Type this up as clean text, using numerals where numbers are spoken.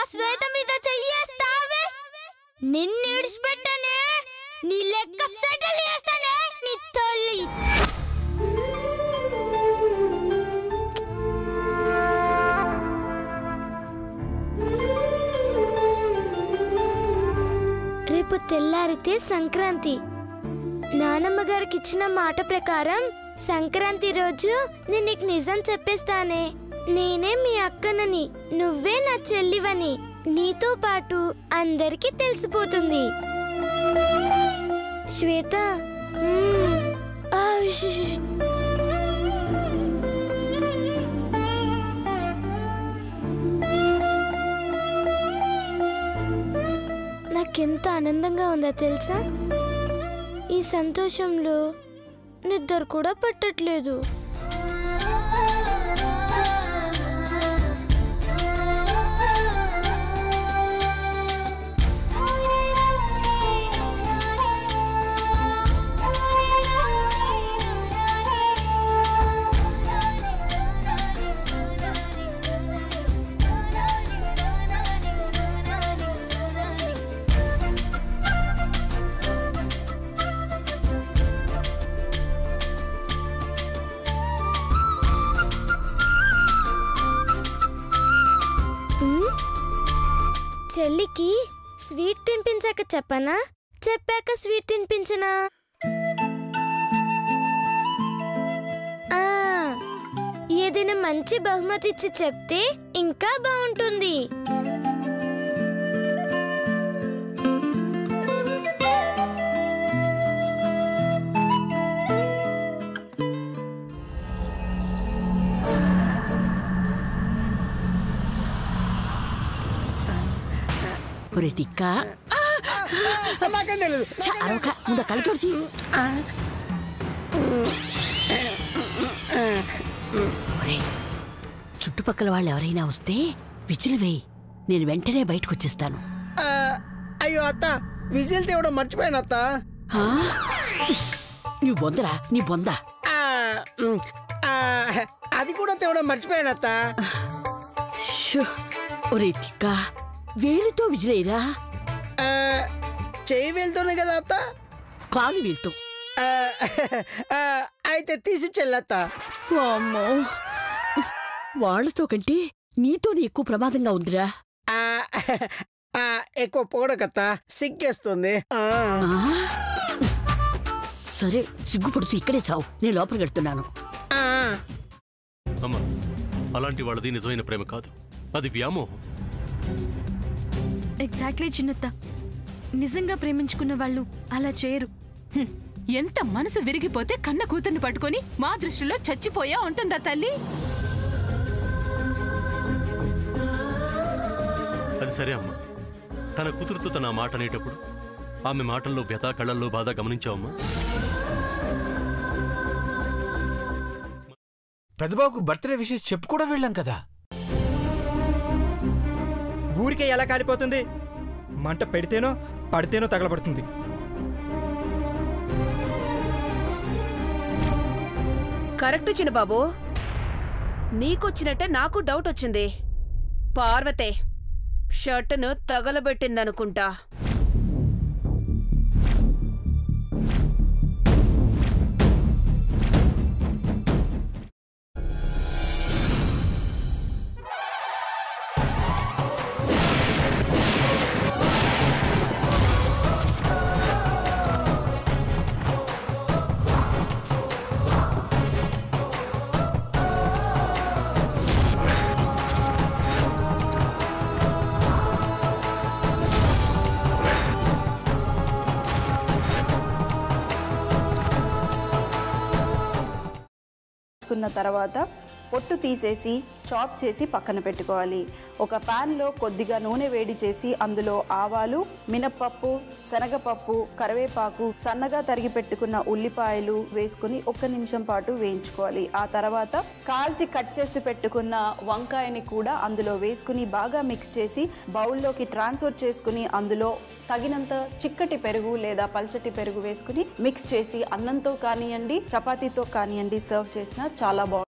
శ్వేత మీద చెయ్యేస్తావే నిన్ను విడిచిపెట్టనే నీ లెక్క సెటిల్ చేస్తానే నీ తల్లి రేపు తెల్లారితే సంక్రాంతి నానమ్మ గారికి ఇచ్చిన మాట ప్రకారం సంక్రాంతి రోజు నేను నీకు నిజం చెప్పేస్తానే నేనే మీ అక్కనని నువ్వే నా చెల్లివని నీతో పాటు అందరికీ తెలిసిపోతుంది శ్వేత నాకెంత ఆనందంగా ఉందో తెలుసా ఈ సంతోషంలో నిద్ర కూడా పట్టట్లేదు చెల్లికి స్వీట్ తినిపించాక చెప్పనా చెప్పాక స్వీట్ తినిపించనా ఏదైనా మంచి బహుమతి ఇచ్చి చెప్తే ఇంకా బాగుంటుంది ముందు కళ్ళు చూసి చుట్టుపక్కల వాళ్ళు ఎవరైనా వస్తే విజిల్ వేయి నేను వెంటనే బయటకు వచ్చేస్తాను అయ్యో అత్త విజిల్ తేవడం మర్చిపోయాను అత్త నీ బొందరా నీ బొంద అది కూడా తేవడం మర్చిపోయాను అత్త ఒరే తిక్క వేలుతో విజిలేరా చెయ్యి వేలుతోనే కదా అత్త కాలు వేలుతో అయితే తీసి చెల్లత్త అమ్మో వాళ్ళతో కంటే నీతోనే ఎక్కువ ప్రమాదంగా ఉందిరా ఎక్కువ పొగడకత్తా సిగ్గేస్తుంది సరే సిగ్గుపడుతూ ఇక్కడే చావు నేను లోపలికి వెళ్తున్నాను అమ్మా అలాంటి వాళ్ళది నిజమైన ప్రేమ కాదు అది వ్యామోహం ఎగ్జాక్ట్లీ చిన్నత్త నిజంగా ప్రేమించుకున్న వాళ్ళు అలా చేయరు ఎంత మనసు విరిగిపోతే కన్న కూతుర్ని పట్టుకొని మా దృష్టిలో చచ్చిపోయా ఉంటుందా తల్లి అది సరే అమ్మా తన కూతురుతో తన మాట అనేటప్పుడు ఆమె మాటల్లో వ్యథ కళ్ళల్లో బాధ గమనించావమ్మా పెద్దబాబుకు బర్త్డే విషెస్ చెప్పు కూడా వెళ్ళాం కదా ఊరికే ఎలా కాలిపోతుంది మంట పెడితేనో పడితేనో తగలబడుతుంది కరెక్ట్ చిన్నబాబు నీకొచ్చినట్టే నాకు డౌట్ వచ్చింది పార్వతే షర్టును తగలబెట్టిందనుకుంటా తర్వాత పొట్టు తీసేసి చాప్ చేసి పక్కన పెట్టుకోవాలి. ఒక పాన్ లో కొద్దిగా నూనె వేడి చేసి అందులో ఆవాలు, మినపప్పు, శనగపప్పు, కరివేపాకు, సన్నగా తరిగి పెట్టుకున్న ఉల్లిపాయలు వేసుకుని 1 నిమిషం పాటు వేయించుకోవాలి. ఆ తర్వాత కాల్చి కట్ చేసి పెట్టుకున్న వంకాయని కూడా అందులో వేసుకుని బాగా మిక్స్ చేసి బౌల్లోకి ట్రాన్స్ఫర్ చేసుకుని అందులో తగినంత చిక్కటి పెరుగు లేదా పల్చటి పెరుగు వేసుకుని మిక్స్ చేసి అన్నంతో కానియండి, చపాతీతో కానియండి సర్వ్ చేసినా చాలా బాగుంటుంది.